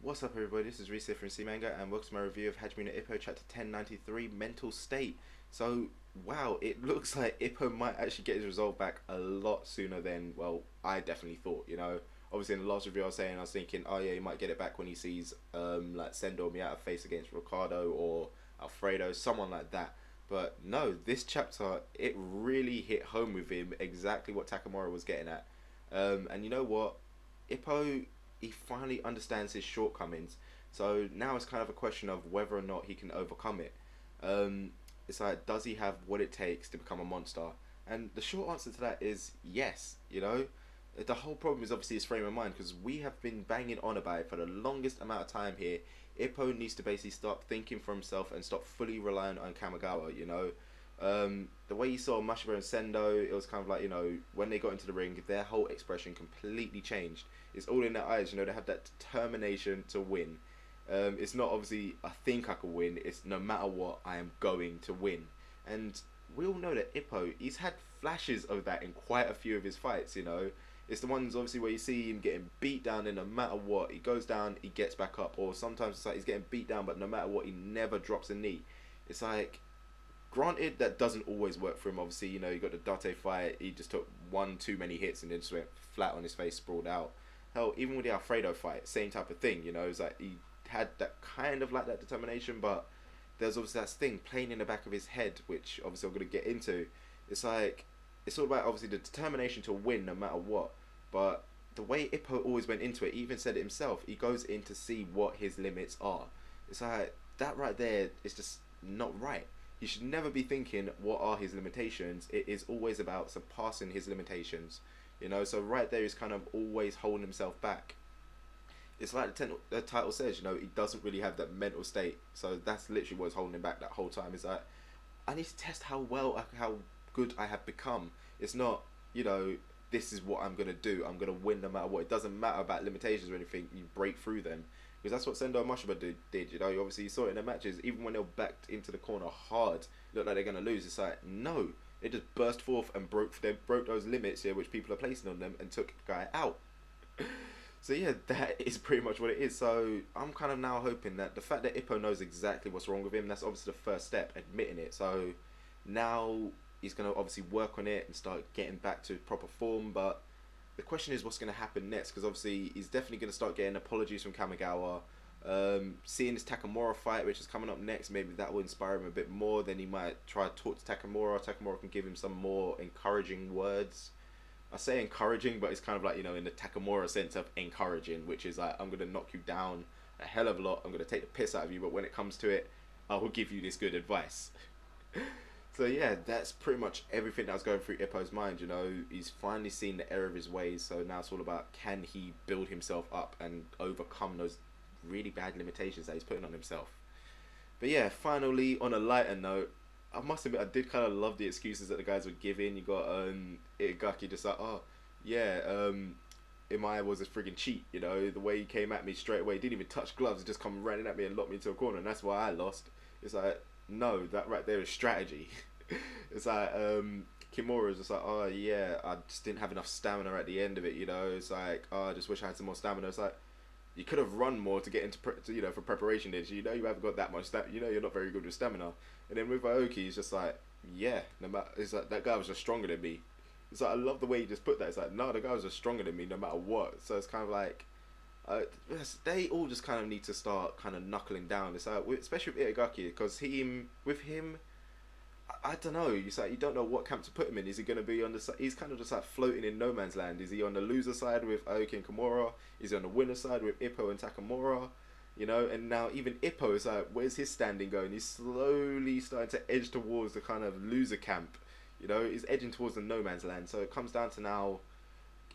What's up, everybody? This is Reese from C Manga, and welcome to my review of Hajime no Ippo Chapter 1093, Mental State. So, wow, it looks like Ippo might actually get his resolve back a lot sooner than, well, I definitely thought, you know. Obviously, in the last review I was thinking, oh yeah, he might get it back when he sees, like, Sendo Miyata face against Ricardo or Alfredo, someone like that. But no, this chapter, it really hit home with him exactly what Takamura was getting at. And you know what? Ippo, he finally understands his shortcomings. So now it's kind of a question of whether or not he can overcome it. It's like, does he have what it takes to become a monster? And the short answer to that is yes. You know, the whole problem is obviously his frame of mind, because we have been banging on about it for the longest amount of time here. Ippo needs to basically start thinking for himself and stop fully relying on Kamigawa. You know, the way you saw Mashiba and Sendo, it was kind of like, you know, when they got into the ring, their whole expression completely changed. It's all in their eyes, you know, they have that determination to win. It's not obviously, I think I can win, it's no matter what, I am going to win. And we all know that Ippo, he's had flashes of that in quite a few of his fights, you know. It's the ones obviously where you see him getting beat down, and no matter what, he goes down, he gets back up. Or sometimes it's like he's getting beat down, but no matter what, he never drops a knee. It's like, granted, that doesn't always work for him. Obviously, you know, you got the Date fight, he just took one too many hits and then just went flat on his face, sprawled out. Hell, even with the Alfredo fight, same type of thing, you know. It's like he had that kind of like that determination, but there's obviously that thing playing in the back of his head, which obviously I'm going to get into. It's like, it's all about obviously the determination to win no matter what. But the way Ippo always went into it, he even said it himself, he goes in to see what his limits are. It's like, that right there is just not right. He should never be thinking what are his limitations. It is always about surpassing his limitations, you know. So right there he's kind of always holding himself back. It's like the title says, you know, he doesn't really have that mental state. So that's literally what's holding him back that whole time. Is like, I need to test how good I have become. It's not, you know, this is what I'm gonna do, I'm gonna win no matter what. It doesn't matter about limitations or anything, you break through them. Because that's what Sendo and Mashiba did, you know. Obviously you saw it in their matches, even when they were backed into the corner hard, looked like they're gonna lose. It's like, no, they just burst forth and broke those limits here which people are placing on them and took the guy out. So yeah, that is pretty much what it is. So I'm kind of now hoping that the fact that Ippo knows exactly what's wrong with him, that's obviously the first step, admitting it. So now he's going to obviously work on it and start getting back to proper form. But the question is what's going to happen next, because obviously he's definitely going to start getting apologies from Kamigawa. Seeing this Takamura fight, which is coming up next, maybe that will inspire him a bit more. Then he might try to talk to Takamura. Takamura can give him some more encouraging words. I say encouraging, but it's kind of like, you know, in the Takamura sense of encouraging, which is like, I'm going to knock you down a hell of a lot, I'm going to take the piss out of you, but when it comes to it, I will give you this good advice. So yeah, that's pretty much everything that was going through Ippo's mind, you know. He's finally seen the error of his ways, so now it's all about, can he build himself up and overcome those really bad limitations that he's putting on himself. But yeah, finally, on a lighter note, I must admit, I did kind of love the excuses that the guys were giving. You got Itagaki just like, oh yeah, Imai was a friggin' cheat, you know, the way he came at me straight away, he didn't even touch gloves, he just come running at me and locked me into a corner, and that's why I lost. It's like, no, that right there is strategy. It's like, Kimura's just like, oh yeah, I just didn't have enough stamina at the end of it, you know. It's like, oh, I just wish I had some more stamina. It's like, you could have run more to get into, you know, for preparation days. You know, you haven't got that much stamina. You know, you're not very good with stamina. And then with Aoki, he's just like, yeah, no matter. It's like, that guy was just stronger than me. It's like, I love the way he just put that. It's like, no, the guy was just stronger than me, no matter what. So it's kind of like, they all just kind of need to start kind of knuckling down. It's like, especially with Itagaki, because with him, I don't know. It's like, you don't know what camp to put him in. Is he going to be on the side? He's kind of just like floating in no man's land. Is he on the loser side with Aoki and Kimura? Is he on the winner side with Ippo and Takamura? You know, and now even Ippo is like, where's his standing going? He's slowly starting to edge towards the kind of loser camp. You know, he's edging towards the no man's land. So it comes down to now,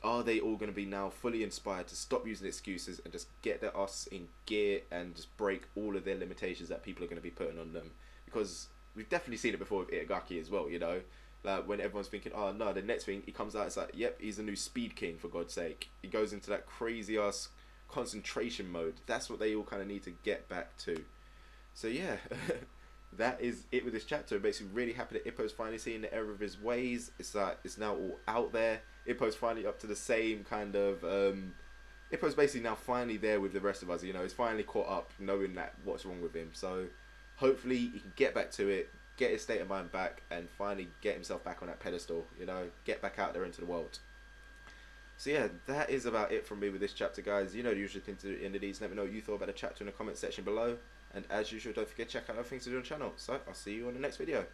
are they all going to be now fully inspired to stop using excuses and just get their ass in gear and just break all of their limitations that people are going to be putting on them? Because we've definitely seen it before with Itagaki as well, you know. Like, when everyone's thinking, oh no, the next thing, he comes out, it's like, yep, he's a new Speed King, for God's sake. He goes into that crazy ass concentration mode. That's what they all kind of need to get back to. So yeah, that is it with this chapter. Basically, really happy that Ippo's finally seeing the error of his ways. It's like, it's now all out there. Ippo's finally up to the same kind of Ippo's basically now finally there with the rest of us. You know, he's finally caught up, knowing that what's wrong with him. So hopefully he can get back to it, get his state of mind back, and finally get himself back on that pedestal. You know, get back out there into the world. So yeah, that is about it from me with this chapter, guys. You know the usual thing to do at the end of these. Let me know what you thought about the chapter in the comment section below. And as usual, don't forget to check out other things to do on the channel. So I'll see you on the next video.